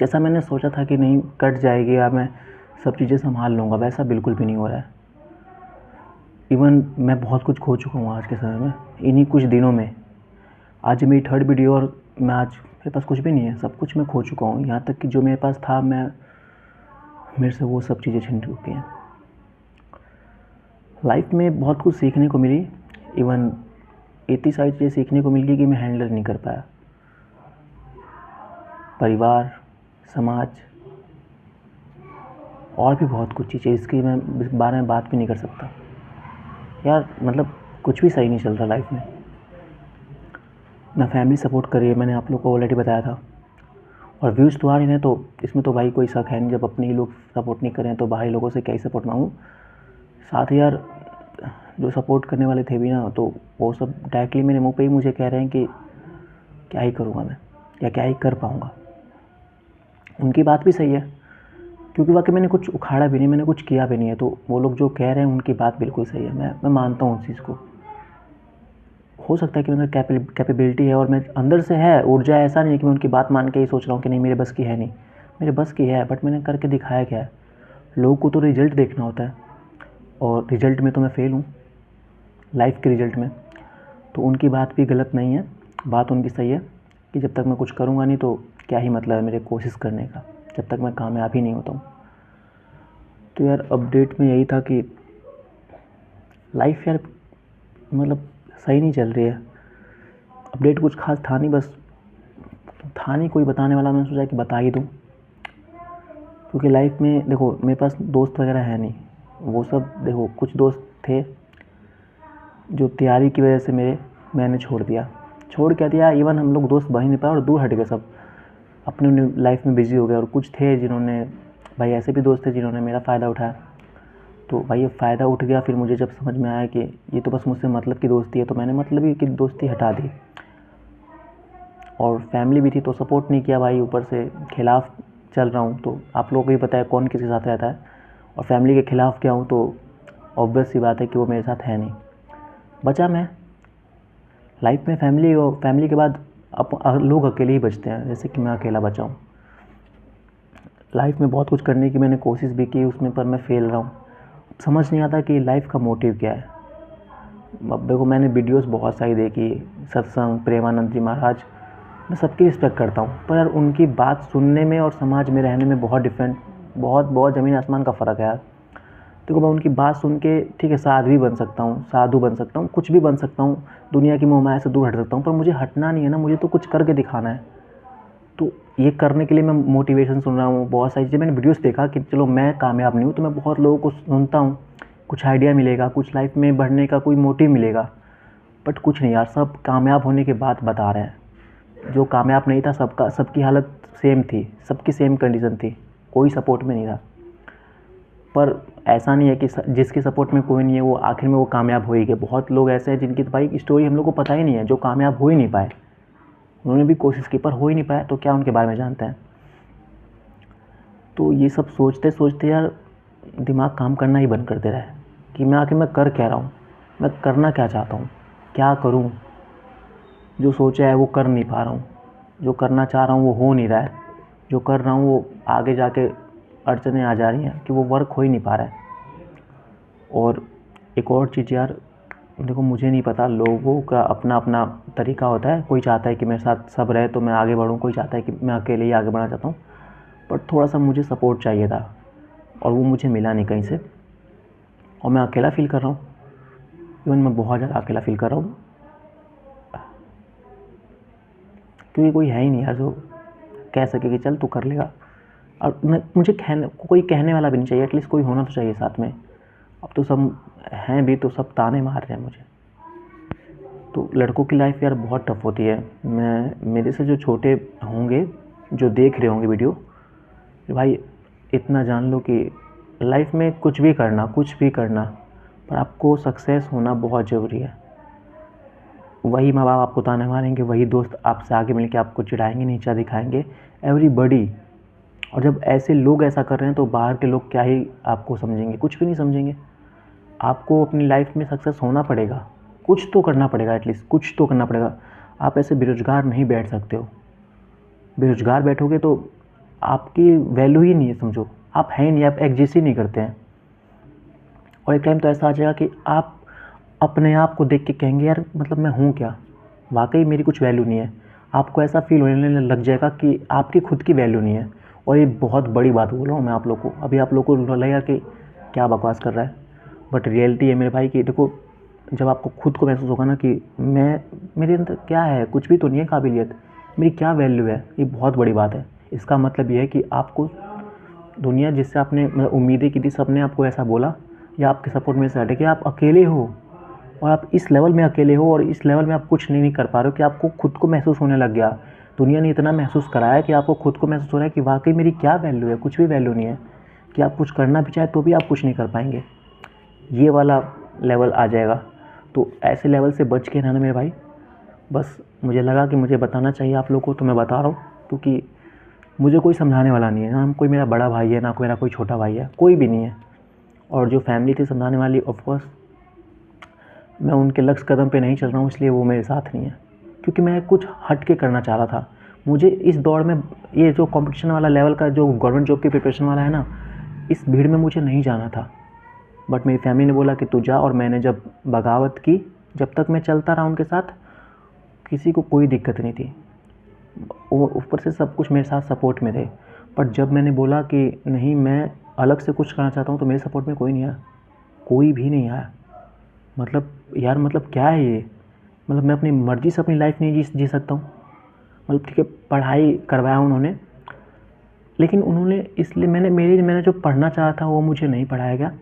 जैसा मैंने सोचा था कि नहीं कट जाएगी या मैं सब चीज़ें संभाल लूँगा, वैसा बिल्कुल भी नहीं हो रहा है। इवन मैं बहुत कुछ खो चुका हूँ आज के समय में, इन्हीं कुछ दिनों में। आज मेरी 3rd वीडियो और मेरे पास कुछ भी नहीं है, सब कुछ मैं खो चुका हूँ। यहाँ तक कि जो मेरे पास था मेरे से वो सब चीज़ें छिन चुकी हैं। लाइफ में बहुत कुछ सीखने को मिली, इवन इतनी सारी चीज़ें सीखने को मिल गई कि मैं हैंडल नहीं कर पाया। परिवार, समाज और भी बहुत कुछ चीज़ें, इसकी मैं इस बारे में बात भी नहीं कर सकता यार। मतलब कुछ भी सही नहीं चल रहा लाइफ में। ना फैमिली सपोर्ट कर रही है, मैंने आप लोग को ऑलरेडी बताया था। और व्यूज़ तो आ नहीं रहे, तो इसमें तो भाई कोई शक है नहीं। जब अपने ही लोग सपोर्ट नहीं कर रहे हैं तो बाहरी लोगों से क्या ही सपोर्ट मांगूँ। साथ ही यार जो सपोर्ट करने वाले थे भी ना, तो वो सब डायरेक्टली मेरे मुँह पे ही मुझे कह रहे हैं कि क्या ही करूँगा मैं या क्या ही कर पाऊँगा। उनकी बात भी सही है, क्योंकि वाकई मैंने कुछ उखाड़ा भी नहीं, मैंने कुछ किया भी नहीं है। तो वो लोग जो कह रहे हैं उनकी बात बिल्कुल सही है, मैं मानता हूँ उस चीज़ को। हो सकता है कि मेरे अंदर कैपेबिलिटी है और मैं अंदर से है ऊर्जा। ऐसा नहीं है कि मैं उनकी बात मान के ही सोच रहा हूँ कि नहीं मेरे बस की है, नहीं मेरे बस की है, बट मैंने करके दिखाया क्या है। लोगों को तो रिज़ल्ट देखना होता है, और रिज़ल्ट में तो मैं फ़ेल हूँ, लाइफ के रिज़ल्ट में। तो उनकी बात भी गलत नहीं है, बात उनकी सही है कि जब तक मैं कुछ करूँगा नहीं तो क्या ही मतलब है मेरे कोशिश करने का, जब तक मैं कामयाब ही नहीं होता हूँ। तो यार अपडेट में यही था कि लाइफ यार मतलब सही नहीं चल रही है। अपडेट कुछ खास था नहीं, बस था नहीं कोई बताने वाला, मैंने सोचा कि बता ही दूँ। क्योंकि लाइफ में देखो मेरे पास दोस्त वगैरह है नहीं। वो सब देखो कुछ दोस्त थे जो तैयारी की वजह से मैंने छोड़ क्या दिया। इवन हम लोग दोस्त बन ही नहीं पाए और दूर हट गए, सब अपने लाइफ में बिज़ी हो गए। और कुछ थे जिन्होंने, भाई ऐसे भी दोस्त थे जिन्होंने मेरा फ़ायदा उठाया। तो भाई ये फ़ायदा उठ गया, फिर मुझे जब समझ में आया कि ये तो बस मुझसे मतलब की दोस्ती है, तो मैंने मतलब की दोस्ती हटा दी। और फैमिली भी थी तो सपोर्ट नहीं किया भाई, ऊपर से खिलाफ़ चल रहा हूँ। तो आप लोगों को ही पता है कौन किसके साथ रहता है। और फैमिली के खिलाफ़ क्या हूँ तो ऑब्वियस सी बात है कि वो मेरे साथ है नहीं। बचा मैं। लाइफ में फैमिली के बाद लोग अकेले ही बचते हैं, जैसे कि मैं अकेला बचा हूँ। लाइफ में बहुत कुछ करने की मैंने कोशिश भी की उसमें, पर मैं फ़ेल रहा हूँ। समझ नहीं आता कि लाइफ का मोटिव क्या है। अब देखो मैंने वीडियोस बहुत सारी देखी, सत्संग, प्रेमानंद जी महाराज, मैं सबकी रिस्पेक्ट करता हूँ, पर यार उनकी बात सुनने में और समाज में रहने में बहुत डिफरेंट, बहुत ज़मीन आसमान का फ़र्क है यार। देखो मैं उनकी बात सुन के ठीक है साधु बन सकता हूँ, कुछ भी बन सकता हूँ, दुनिया की मोहमाया से दूर हट सकता हूँ, पर मुझे हटना नहीं है ना, मुझे तो कुछ करके दिखाना है। तो ये करने के लिए मैं मोटिवेशन सुन रहा हूँ, बहुत सारी चीज़ें मैंने वीडियोस देखा कि चलो मैं कामयाब नहीं हूँ तो मैं बहुत लोगों को सुनता हूँ, कुछ आइडिया मिलेगा, कुछ लाइफ में बढ़ने का कोई मोटिव मिलेगा। बट कुछ नहीं यार, सब कामयाब होने के बाद बता रहे हैं। जो कामयाब नहीं था सबकी हालत सेम थी, सबकी सेम कंडीशन थी, कोई सपोर्ट में नहीं था। पर ऐसा नहीं है कि जिसके सपोर्ट में कोई नहीं है वो आखिर में वो कामयाब हो ही गए। बहुत लोग ऐसे हैं जिनकी भाई स्टोरी हम लोग को पता ही नहीं है, जो कामयाब हो ही नहीं पाए। उन्होंने भी कोशिश की पर हो ही नहीं पाया, तो क्या उनके बारे में जानते हैं। तो ये सब सोचते सोचते यार दिमाग काम करना ही बंद कर दे रहा है कि मैं आखिर मैं कर क्या रहा हूँ, मैं करना क्या चाहता हूँ, क्या करूँ। जो सोचा है वो कर नहीं पा रहा हूँ, जो करना चाह रहा हूँ वो हो नहीं रहा है, जो कर रहा हूँ वो आगे जाके अड़चनें आ जा रही हैं कि वो वर्क हो ही नहीं पा रहा है। और एक और चीज़ यार, देखो मुझे नहीं पता, लोगों का अपना अपना तरीका होता है। कोई चाहता है कि मेरे साथ सब रहे तो मैं आगे बढ़ूँ, कोई चाहता है कि मैं अकेले ही आगे बढ़ना चाहता हूँ। बट थोड़ा सा मुझे सपोर्ट चाहिए था और वो मुझे मिला नहीं कहीं से, और मैं अकेला फ़ील कर रहा हूँ। इवन मैं बहुत ज़्यादा अकेला फ़ील कर रहा हूँ, क्योंकि कोई है ही नहीं यार जो कह सके कि चल तू कर लेगा। और मुझे कोई कहने वाला भी नहीं चाहिए, एटलीस्ट कोई होना तो चाहिए साथ में। अब तो सब हैं भी तो सब ताने मार रहे हैं मुझे। तो लड़कों की लाइफ यार बहुत टफ होती है। मेरे से जो छोटे होंगे, जो देख रहे होंगे वीडियो, भाई इतना जान लो कि लाइफ में कुछ भी करना, पर आपको सक्सेस होना बहुत ज़रूरी है। वही माँ बाप आपको ताने मारेंगे, वही दोस्त आपसे आगे मिल के आपको चिढ़ाएंगे, नीचा दिखाएंगे, एवरीबॉडी। और जब ऐसे लोग ऐसा कर रहे हैं तो बाहर के लोग क्या ही आपको समझेंगे, कुछ भी नहीं समझेंगे। आपको अपनी लाइफ में सक्सेस होना पड़ेगा, कुछ तो करना पड़ेगा, एटलीस्ट कुछ तो करना पड़ेगा। आप ऐसे बेरोज़गार नहीं बैठ सकते हो। बेरोज़गार बैठोगे तो आपकी वैल्यू ही नहीं है, समझो आप हैं ही नहीं, आप एग्जिस्ट ही नहीं करते हैं। और एक टाइम तो ऐसा आ जाएगा कि आप अपने आप को देख के कहेंगे यार मतलब मैं हूँ क्या, वाकई मेरी कुछ वैल्यू नहीं है। आपको ऐसा फील होने लग जाएगा कि आपकी खुद की वैल्यू नहीं है। और ये बहुत बड़ी बात बोल रहा हूँ मैं आप लोग को। अभी आप लोग को लगेगा कि क्या बकवास कर रहा है, बट रियलिटी है मेरे भाई कि देखो, जब आपको खुद को महसूस होगा ना कि मैं, मेरे अंदर क्या है, कुछ भी तो नहीं है काबिलियत, मेरी क्या वैल्यू है, ये बहुत बड़ी बात है। इसका मतलब ये है कि आपको दुनिया जिससे आपने मतलब उम्मीदें की थी, सबने आपको ऐसा बोला या आपके सपोर्ट में से हटे कि आप अकेले हो, और आप इस लेवल में अकेले हो और इस लेवल में आप कुछ नहीं कर पा रहे हो कि आपको खुद को महसूस होने लग गया। दुनिया ने इतना महसूस कराया कि आपको खुद को महसूस हो रहा है कि वाकई मेरी क्या वैल्यू है, कुछ भी वैल्यू नहीं है, कि आप कुछ करना भी चाहे तो भी आप कुछ नहीं कर पाएंगे। ये वाला लेवल आ जाएगा। तो ऐसे लेवल से बच के रहना मेरे भाई। बस मुझे लगा कि मुझे बताना चाहिए आप लोगों को, तो मैं बता रहा हूँ, क्योंकि मुझे कोई समझाने वाला नहीं है, ना कोई मेरा बड़ा भाई है, ना कोई मेरा कोई छोटा भाई है, कोई भी नहीं है। और जो फैमिली थी समझाने वाली, ऑफकोर्स मैं उनके लक्ष्य कदम पे नहीं चल रहा हूँ, इसलिए वो मेरे साथ नहीं है, क्योंकि मैं कुछ हट के करना चाह रहा था। मुझे इस दौर में ये जो कंपटीशन वाला लेवल का जो गवर्नमेंट जॉब की प्रिपरेशन वाला है ना, इस भीड़ में मुझे नहीं जाना था। बट मेरी फैमिली ने बोला कि तू जा, और मैंने जब बगावत की, जब तक मैं चलता रहा उनके साथ, किसी को कोई दिक्कत नहीं थी। वो ऊपर से सब कुछ मेरे साथ सपोर्ट में थे। पर जब मैंने बोला कि नहीं मैं अलग से कुछ करना चाहता हूँ, तो मेरे सपोर्ट में कोई नहीं आया, कोई भी नहीं आया। मतलब यार मतलब क्या है ये, मतलब मैं अपनी मर्ज़ी से अपनी लाइफ नहीं जी सकता हूँ। मतलब ठीक है, पढ़ाई करवाया उन्होंने, लेकिन उन्होंने इसलिए मैंने जो पढ़ना चाहा था वो मुझे नहीं पढ़ाया गया।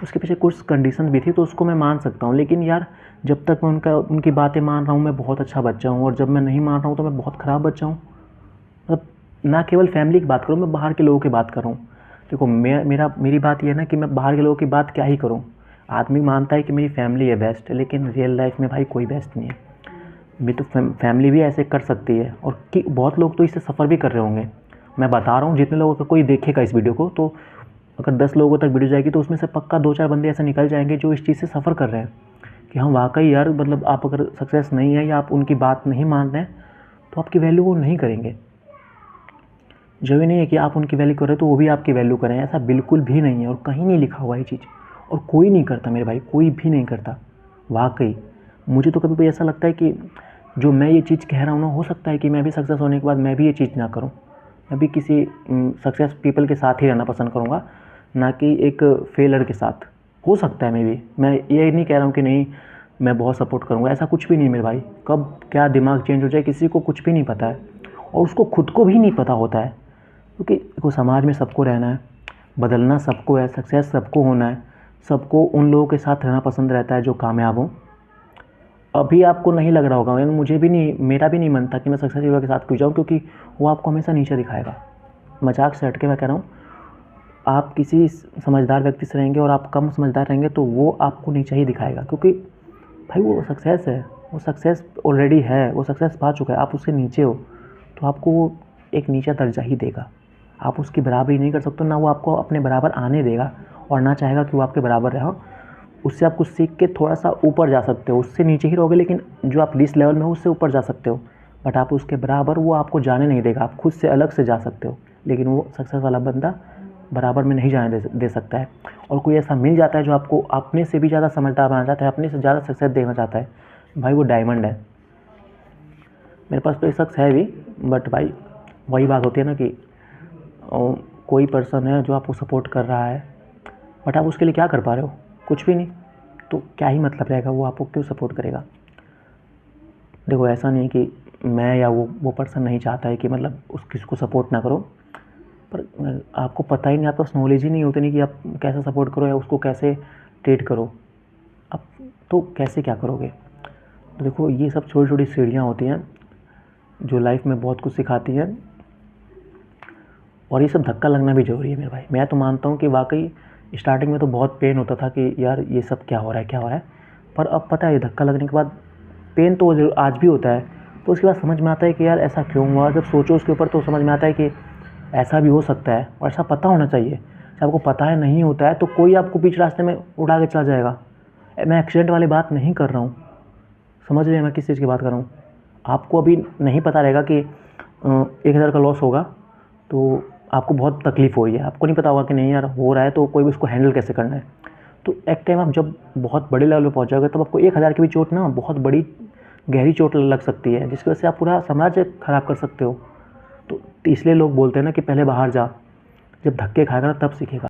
उसके पीछे कुछ कंडीशन भी थी, तो उसको मैं मान सकता हूँ। लेकिन यार जब तक मैं उनकी बातें मान रहा हूँ मैं बहुत अच्छा बच्चा हूँ, और जब मैं नहीं मान रहा हूँ तो मैं बहुत ख़राब बच्चा हूँ। मतलब ना केवल फैमिली की बात करूँ, मैं बाहर के लोगों की बात कर रहा हूँ। देखो मेरी बात ये है ना कि मैं बाहर के लोगों की बात क्या ही करूँ। आदमी मानता है कि मेरी फैमिली है बेस्ट, लेकिन रियल लाइफ में भाई कोई बेस्ट नहीं है। भी तो फैमिली भी ऐसे कर सकती है, और कि बहुत लोग तो इससे सफ़र भी कर रहे होंगे। मैं बता रहा हूँ, जितने लोगों का कोई देखेगा इस वीडियो को, तो अगर 10 लोगों तक वीडियो जाएगी तो उसमें से पक्का 2-4 बंदे ऐसे निकल जाएंगे जो इस चीज़ से सफ़र कर रहे हैं कि हाँ वाकई यार, मतलब आप अगर सक्सेस नहीं है या आप उनकी बात नहीं मान रहे हैं तो आपकी वैल्यू वो नहीं करेंगे। जरूरी नहीं है कि आप उनकी वैल्यू करें तो वो भी आपकी वैल्यू करें, ऐसा बिल्कुल भी नहीं है, और कहीं नहीं लिखा हुआ ये चीज़, और कोई नहीं करता मेरे भाई, कोई भी नहीं करता। वाकई मुझे तो कभी कभी ऐसा लगता है कि जो मैं ये चीज़ कह रहा हूँ ना, हो सकता है कि मैं भी सक्सेस होने के बाद मैं भी ये चीज़ ना करूँ। मैं भी किसी सक्सेस पीपल के साथ ही रहना पसंद करूँगा, ना कि एक फेलर के साथ। हो सकता है मैं ये नहीं कह रहा हूँ कि नहीं मैं बहुत सपोर्ट करूँगा, ऐसा कुछ भी नहीं मेरे भाई। कब क्या दिमाग चेंज हो जाए किसी को कुछ भी नहीं पता है, और उसको खुद को भी नहीं पता होता है। क्योंकि देखो समाज में सबको रहना है, बदलना सबको है, सक्सेस सबको होना है, सबको उन लोगों के साथ रहना पसंद रहता है जो कामयाब हों। अभी आपको नहीं लग रहा होगा, यानी मुझे भी नहीं, मेरा भी नहीं मन था कि मैं सक्सेस वालों के साथ क्यों जाऊँ, क्योंकि वो आपको हमेशा नीचे दिखाएगा। मजाक से हट के मैं कह रहा हूँ, आप किसी समझदार व्यक्ति से रहेंगे और आप कम समझदार रहेंगे तो वो आपको नीचे ही दिखाएगा, क्योंकि भाई वो सक्सेस है, वो सक्सेस ऑलरेडी है, वो सक्सेस पा चुका है, आप उससे नीचे हो तो आपको वो एक नीचा दर्जा ही देगा। आप उसकी बराबरी नहीं कर सकते, ना वो आपको अपने बराबर आने देगा, और ना चाहेगा कि वो आपके बराबर रहे। उससे आप कुछ सीख के थोड़ा सा ऊपर जा सकते हो, उससे नीचे ही रहोगे, लेकिन जो आप जिस लेवल में हो उससे ऊपर जा सकते हो, बट आप उसके बराबर वो आपको जाने नहीं देगा। आप खुद से अलग से जा सकते हो, लेकिन वो सक्सेस वाला बंदा बराबर में नहीं जाने दे सकता है। और कोई ऐसा मिल जाता है जो आपको अपने से भी ज़्यादा समझदार बनाना चाहता है, अपने से ज़्यादा सक्सेस देना चाहता है, भाई वो डायमंड है। मेरे पास तो ये शख्स है भी, बट भाई वही बात होती है ना कि कोई पर्सन है जो आपको सपोर्ट कर रहा है, बट आप उसके लिए क्या कर पा रहे हो, कुछ भी नहीं, तो क्या ही मतलब रहेगा, वो आपको क्यों सपोर्ट करेगा। देखो ऐसा नहीं कि मैं या वो पर्सन नहीं चाहता है कि मतलब उस किसी को सपोर्ट ना करो, पर आपको पता ही नहीं, आपको नॉलेज ही नहीं होती नहीं कि आप कैसे सपोर्ट करो या उसको कैसे ट्रीट करो, आप तो कैसे क्या करोगे। तो देखो ये सब छोटी छोटी सीढ़ियाँ होती हैं जो लाइफ में बहुत कुछ सिखाती हैं, और ये सब धक्का लगना भी ज़रूरी है मेरे भाई। मैं तो मानता हूँ कि वाकई स्टार्टिंग में तो बहुत पेन होता था कि यार ये सब क्या हो रहा है, पर अब पता है धक्का लगने के बाद पेन तो आज भी होता है, तो उसके बाद समझ में आता है कि यार ऐसा क्यों हुआ। जब सोचो उसके ऊपर तो समझ में आता है कि ऐसा भी हो सकता है, और ऐसा पता होना चाहिए। जब आपको पता है नहीं होता है तो कोई आपको बीच रास्ते में उड़ा के चला जाएगा। मैं एक्सीडेंट वाली बात नहीं कर रहा हूँ, समझ रहे हैं मैं किस चीज़ की बात कर रहा हूँ। आपको अभी नहीं पता रहेगा कि 1000 का लॉस होगा तो आपको बहुत तकलीफ़ हो रही है, आपको नहीं पता होगा कि नहीं यार हो रहा है तो कोई भी उसको हैंडल कैसे करना है। तो एक टाइम आप जब बहुत बड़े लेवल पे पहुँच जाओगे तब आपको 1000 की भी चोट ना बहुत बड़ी गहरी चोट लग सकती है, जिसकी वजह से आप पूरा साम्राज्य ख़राब कर सकते हो। तो इसलिए लोग बोलते हैं ना कि पहले बाहर जा, जब धक्के खाएगा ना तब सीखेगा।